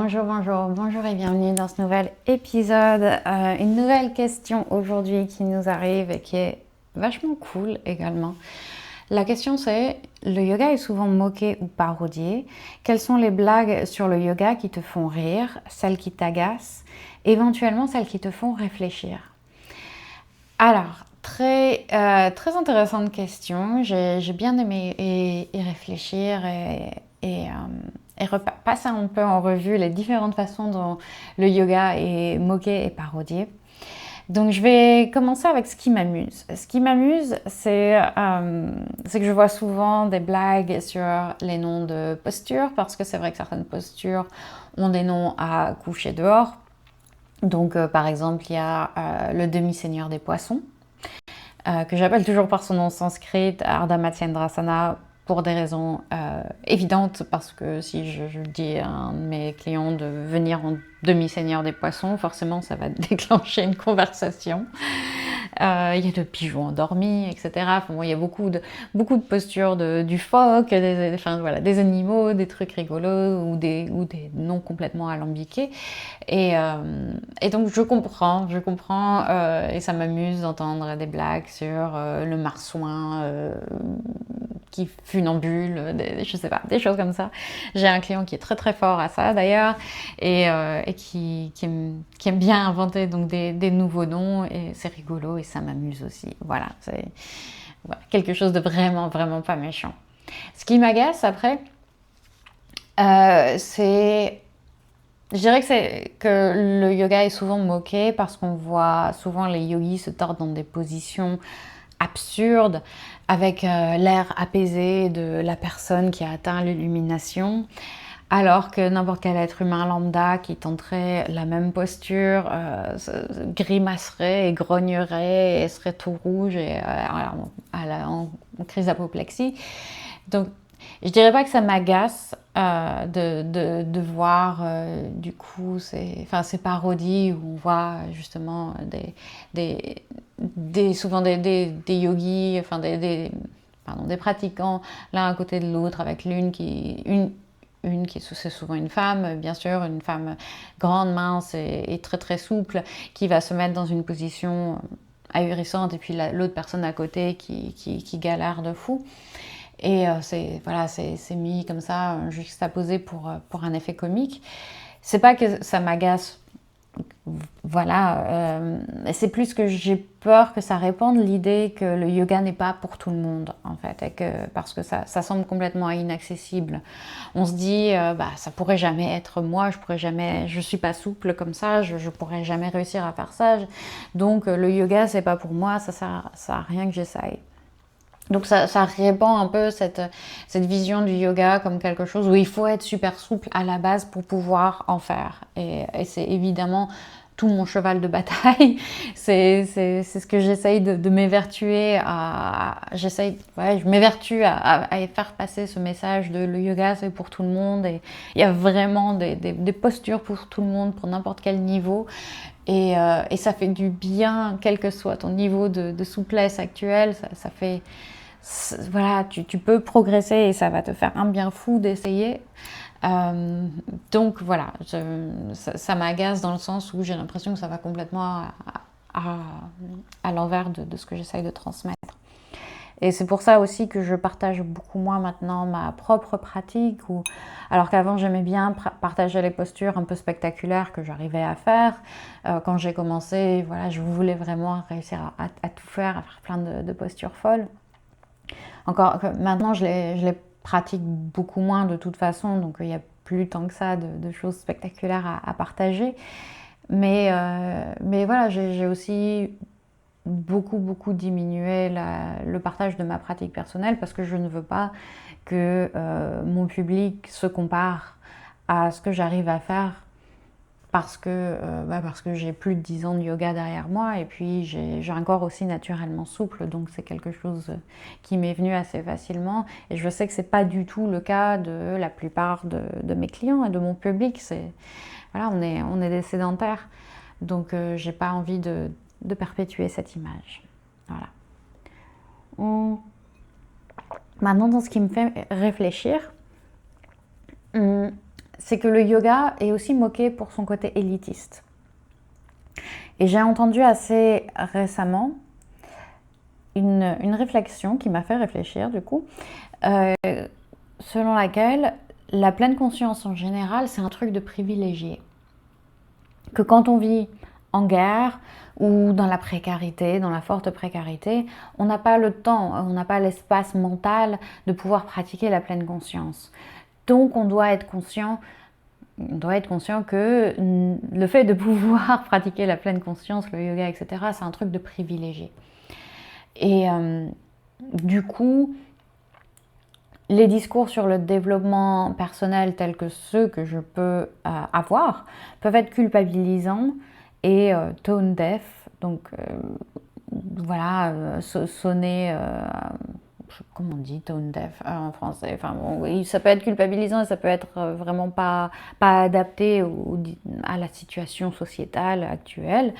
Bonjour et bienvenue dans ce nouvel épisode. Une nouvelle question aujourd'hui qui nous arrive et qui est vachement cool également. La question c'est, le yoga est souvent moqué ou parodié. Quelles sont les blagues sur le yoga qui te font rire, celles qui t'agacent, éventuellement celles qui te font réfléchir? Alors, très intéressante question. J'ai bien aimé y réfléchir et repasser un peu en revue les différentes façons dont le yoga est moqué et parodié. Donc, je vais commencer avec ce qui m'amuse. Ce qui m'amuse, c'est que je vois souvent des blagues sur les noms de postures, parce que c'est vrai que certaines postures ont des noms à coucher dehors. Donc, par exemple, il y a le demi-seigneur des poissons, que j'appelle toujours par son nom sanskrit, Ardha Matsyendrasana, pour des raisons évidentes, parce que si je dis à un de mes clients de venir en demi-seigneur des poissons, forcément ça va déclencher une conversation. Il y a de pigeons endormis, etc. Enfin, bon, il y a beaucoup de postures du phoque, voilà, des animaux, des trucs rigolos ou des noms complètement alambiqués. Et donc je comprends et ça m'amuse d'entendre des blagues sur le marsouin qui funambule, je sais pas, des choses comme ça. J'ai un client qui est très très fort à ça d'ailleurs et qui aime bien inventer donc des nouveaux noms, et c'est rigolo et ça m'amuse aussi. Voilà, c'est quelque chose de vraiment vraiment pas méchant. Ce qui m'agace après, c'est... Je dirais que le yoga est souvent moqué parce qu'on voit souvent les yogis se tordre dans des positions absurdes avec l'air apaisé de la personne qui a atteint l'illumination, alors que n'importe quel être humain lambda qui tenterait la même posture grimacerait et grognerait et serait tout rouge et en crise d'apoplexie. Donc je dirais pas que ça m'agace de voir du coup ces parodies où on voit justement souvent des yogis, enfin des pratiquants l'un à côté de l'autre, avec c'est souvent une femme, bien sûr, une femme grande, mince et très très souple, qui va se mettre dans une position ahurissante, et puis l'autre personne à côté qui galère de fou. Et c'est mis comme ça, juxtaposé pour un effet comique. C'est pas que ça m'agace, voilà, c'est plus que j'ai peur que ça répande l'idée que le yoga n'est pas pour tout le monde, en fait, parce que ça semble complètement inaccessible. On se dit, ça pourrait jamais être moi, je suis pas souple comme ça, je pourrais jamais réussir à faire ça. Donc le yoga, c'est pas pour moi, ça sert à rien que j'essaye. Donc ça répand un peu cette vision du yoga comme quelque chose où il faut être super souple à la base pour pouvoir en faire. Et c'est évidemment tout mon cheval de bataille. C'est ce que j'essaye de m'évertuer à... je m'évertue à faire passer ce message de le yoga c'est pour tout le monde. Et il y a vraiment des postures pour tout le monde, pour n'importe quel niveau. Et ça fait du bien, quel que soit ton niveau de souplesse actuel. Ça fait... Voilà, tu peux progresser et ça va te faire un bien fou d'essayer. Donc voilà, ça m'agace dans le sens où j'ai l'impression que ça va complètement à l'envers de ce que j'essaye de transmettre. Et c'est pour ça aussi que je partage beaucoup moins maintenant ma propre pratique, alors qu'avant j'aimais bien partager les postures un peu spectaculaires que j'arrivais à faire. Quand j'ai commencé, voilà, je voulais vraiment réussir à tout faire, à faire plein de postures folles. Encore maintenant, je les pratique beaucoup moins de toute façon, donc il n'y a plus tant que ça de choses spectaculaires à partager. Mais voilà, j'ai aussi beaucoup diminué le partage de ma pratique personnelle, parce que je ne veux pas que mon public se compare à ce que j'arrive à faire, parce que j'ai plus de 10 ans de yoga derrière moi, et puis j'ai un corps aussi naturellement souple, donc c'est quelque chose qui m'est venu assez facilement, et je sais que c'est pas du tout le cas de la plupart de mes clients et de mon public. Voilà, on est des sédentaires, donc j'ai pas envie de perpétuer cette image. Voilà. Maintenant, dans ce qui me fait réfléchir, c'est que le yoga est aussi moqué pour son côté élitiste. Et j'ai entendu assez récemment une réflexion qui m'a fait réfléchir du coup, selon laquelle la pleine conscience en général, c'est un truc de privilégié. Que quand on vit en guerre ou dans la précarité, dans la forte précarité, on n'a pas le temps, on n'a pas l'espace mental de pouvoir pratiquer la pleine conscience. Donc on doit être conscient que le fait de pouvoir pratiquer la pleine conscience, le yoga, etc., c'est un truc de privilégié. Et du coup, les discours sur le développement personnel tels que ceux que je peux avoir peuvent être culpabilisants et tone deaf, donc voilà, sonner, comment on dit tone deaf en français, enfin bon, oui, ça peut être culpabilisant et ça peut être vraiment pas adapté à la situation sociétale actuelle,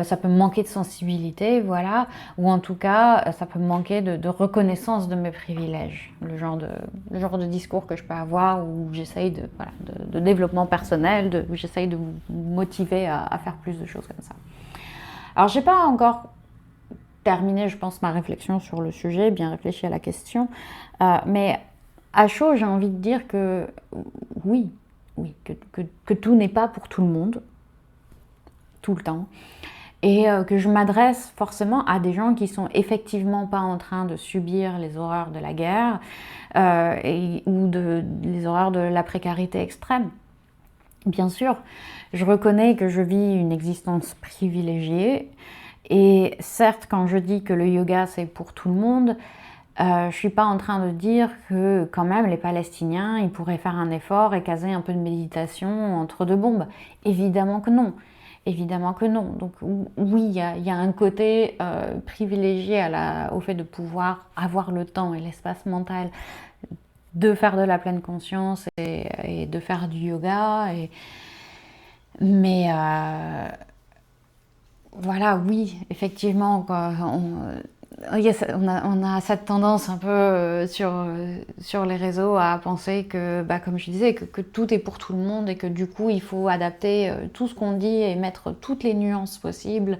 ça peut manquer de sensibilité, voilà, ou en tout cas ça peut manquer de reconnaissance de mes privilèges, le genre de discours que je peux avoir où j'essaye de développement personnel, où j'essaye de vous motiver à faire plus de choses comme ça. Alors j'ai pas encore terminé, je pense, ma réflexion sur le sujet, bien réfléchi à la question. Mais à chaud, j'ai envie de dire que oui, que tout n'est pas pour tout le monde, tout le temps. Et que je m'adresse forcément à des gens qui sont effectivement pas en train de subir les horreurs de la guerre ou les horreurs de la précarité extrême. Bien sûr, je reconnais que je vis une existence privilégiée. Et certes, quand je dis que le yoga c'est pour tout le monde, je suis pas en train de dire que quand même les Palestiniens ils pourraient faire un effort et caser un peu de méditation entre deux bombes. Évidemment que non. Évidemment que non. Donc oui, il y a un côté privilégié au fait de pouvoir avoir le temps et l'espace mental de faire de la pleine conscience et de faire du yoga. Mais voilà, oui, effectivement, quoi. On a cette tendance un peu sur les réseaux à penser que, bah, comme je disais, que tout est pour tout le monde et que du coup, il faut adapter tout ce qu'on dit et mettre toutes les nuances possibles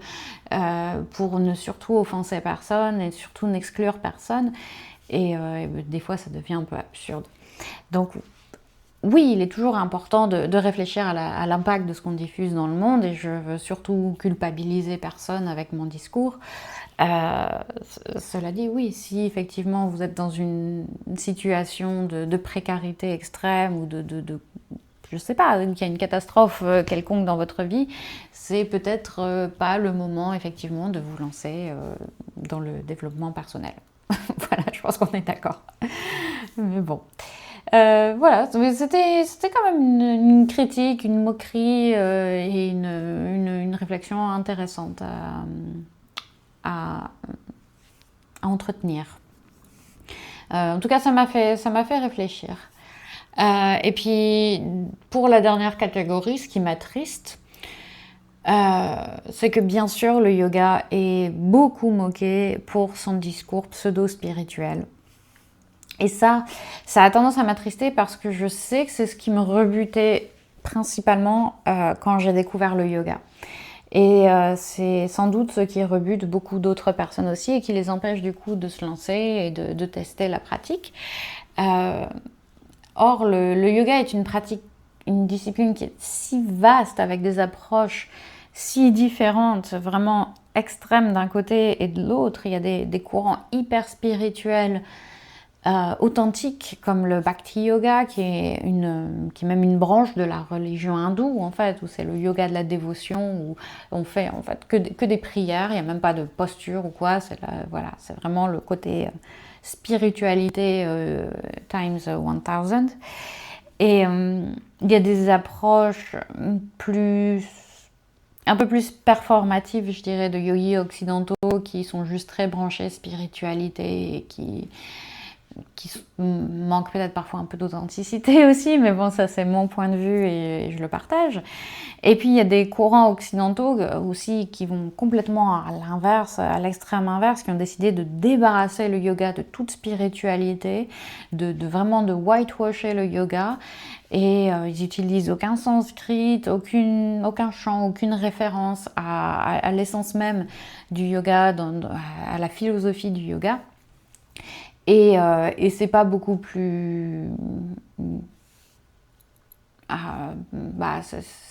pour ne surtout offenser personne et surtout n'exclure personne. Et des fois, ça devient un peu absurde. Donc, oui, il est toujours important de réfléchir à l'impact de ce qu'on diffuse dans le monde et je veux surtout culpabiliser personne avec mon discours. Cela dit, oui, si effectivement vous êtes dans une situation de précarité extrême ou je sais pas, qu'il y a une catastrophe quelconque dans votre vie, c'est peut-être pas le moment effectivement de vous lancer dans le développement personnel. Voilà, je pense qu'on est d'accord. Mais bon. Voilà, c'était quand même une critique, une moquerie et une réflexion intéressante à entretenir. En tout cas, ça m'a fait réfléchir. Et puis, pour la dernière catégorie, ce qui m'attriste, c'est que bien sûr, le yoga est beaucoup moqué pour son discours pseudo-spirituel. Et ça a tendance à m'attrister parce que je sais que c'est ce qui me rebutait principalement quand j'ai découvert le yoga. Et c'est sans doute ce qui rebute beaucoup d'autres personnes aussi et qui les empêche du coup de se lancer et de tester la pratique. Or, le yoga est une discipline qui est si vaste avec des approches si différentes, vraiment extrêmes d'un côté et de l'autre. Il y a des courants hyper spirituels, authentiques comme le Bhakti Yoga qui est même une branche de la religion hindoue en fait, où c'est le yoga de la dévotion où on fait en fait que des prières, il n'y a même pas de posture ou quoi, c'est vraiment le côté spiritualité times 1000. Et il y a des approches un peu plus performatives, je dirais, de yogis occidentaux qui sont juste très branchés spiritualité et manquent peut-être parfois un peu d'authenticité aussi, mais bon, ça c'est mon point de vue et je le partage. Et puis il y a des courants occidentaux aussi qui vont complètement à l'inverse, à l'extrême inverse, qui ont décidé de débarrasser le yoga de toute spiritualité, vraiment de whitewasher le yoga. Et ils utilisent aucun sanskrit, aucun chant, aucune référence à l'essence même du yoga, à la philosophie du yoga. Et c'est pas beaucoup plus...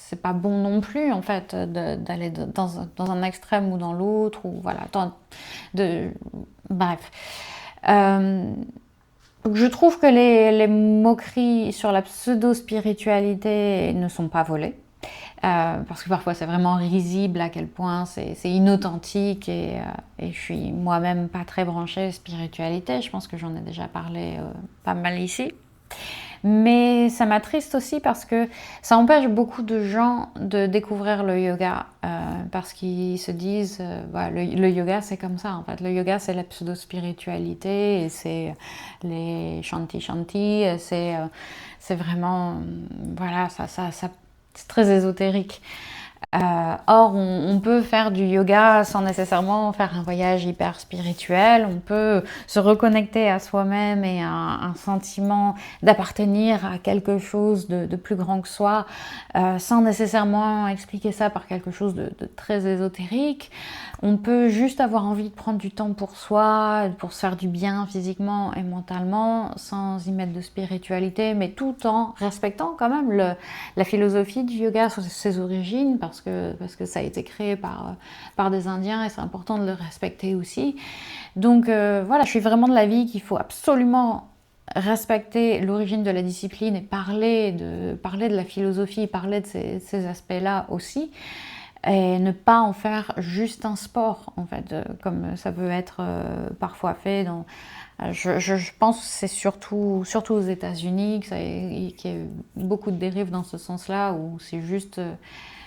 c'est pas bon non plus en fait d'aller dans un extrême ou dans l'autre, ou voilà, bref. Donc je trouve que les moqueries sur la pseudo-spiritualité ne sont pas volées. Parce que parfois c'est vraiment risible à quel point c'est inauthentique, et je suis moi-même pas très branchée spiritualité. Je pense que j'en ai déjà parlé pas mal ici. Mais ça m'attriste aussi parce que ça empêche beaucoup de gens de découvrir le yoga, parce qu'ils se disent le yoga c'est comme ça en fait. Le yoga c'est la pseudo-spiritualité, et c'est les shanti, c'est vraiment voilà, c'est très ésotérique. Or, on peut faire du yoga sans nécessairement faire un voyage hyper spirituel. On peut se reconnecter à soi-même et à un sentiment d'appartenir à quelque chose de plus grand que soi, sans nécessairement expliquer ça par quelque chose de très ésotérique. On peut juste avoir envie de prendre du temps pour soi, pour se faire du bien physiquement et mentalement, sans y mettre de spiritualité, mais tout en respectant quand même la philosophie du yoga, ses origines, parce que ça a été créé par des Indiens, et c'est important de le respecter aussi. Donc voilà, je suis vraiment de l'avis qu'il faut absolument respecter l'origine de la discipline et parler de la philosophie, parler de ces aspects-là aussi, et ne pas en faire juste un sport, en fait, comme ça peut être parfois fait dans... Je pense que c'est surtout aux États-Unis qu'il y a beaucoup de dérives dans ce sens-là, où c'est juste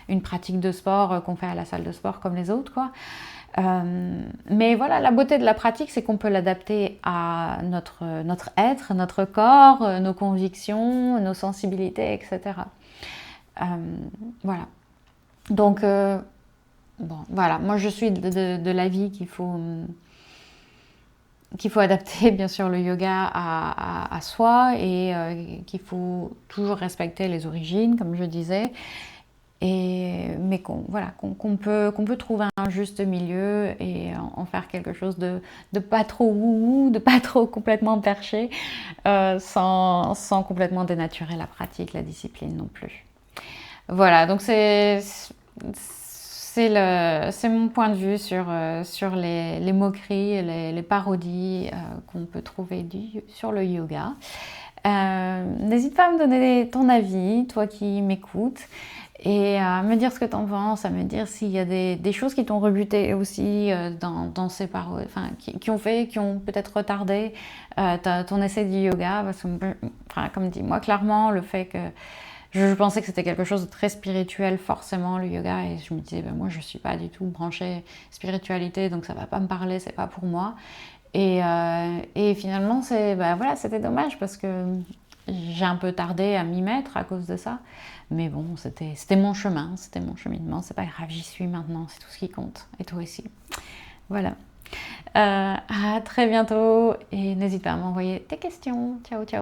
une pratique de sport qu'on fait à la salle de sport comme les autres, quoi. Mais voilà, la beauté de la pratique, c'est qu'on peut l'adapter à notre être, notre corps, nos convictions, nos sensibilités, etc. Voilà. Donc, bon, voilà, moi je suis de l'avis qu'il faut adapter bien sûr le yoga à soi, et qu'il faut toujours respecter les origines, comme je disais, mais qu'on peut trouver un juste milieu et en faire quelque chose de pas trop wouhou, de pas trop complètement perché, sans complètement dénaturer la pratique, la discipline non plus. Voilà, donc c'est mon point de vue sur les moqueries, les parodies qu'on peut trouver sur le yoga. N'hésite pas à me donner ton avis, toi qui m'écoutes, et à me dire ce que tu en penses, à me dire s'il y a des choses qui t'ont rebuté aussi dans ces paroles, enfin, qui ont peut-être retardé ton essai du yoga. Parce que, enfin, comme dit, moi clairement, le fait que je pensais que c'était quelque chose de très spirituel, forcément, le yoga, et je me disais, ben, moi je suis pas du tout branchée spiritualité, donc ça va pas me parler, c'est pas pour moi. Et finalement, voilà, c'était dommage, parce que j'ai un peu tardé à m'y mettre à cause de ça. Mais bon, c'était mon chemin, c'était mon cheminement, c'est pas grave, j'y suis maintenant, c'est tout ce qui compte. Et toi aussi. Voilà. À très bientôt, et n'hésite pas à m'envoyer tes questions. Ciao, ciao.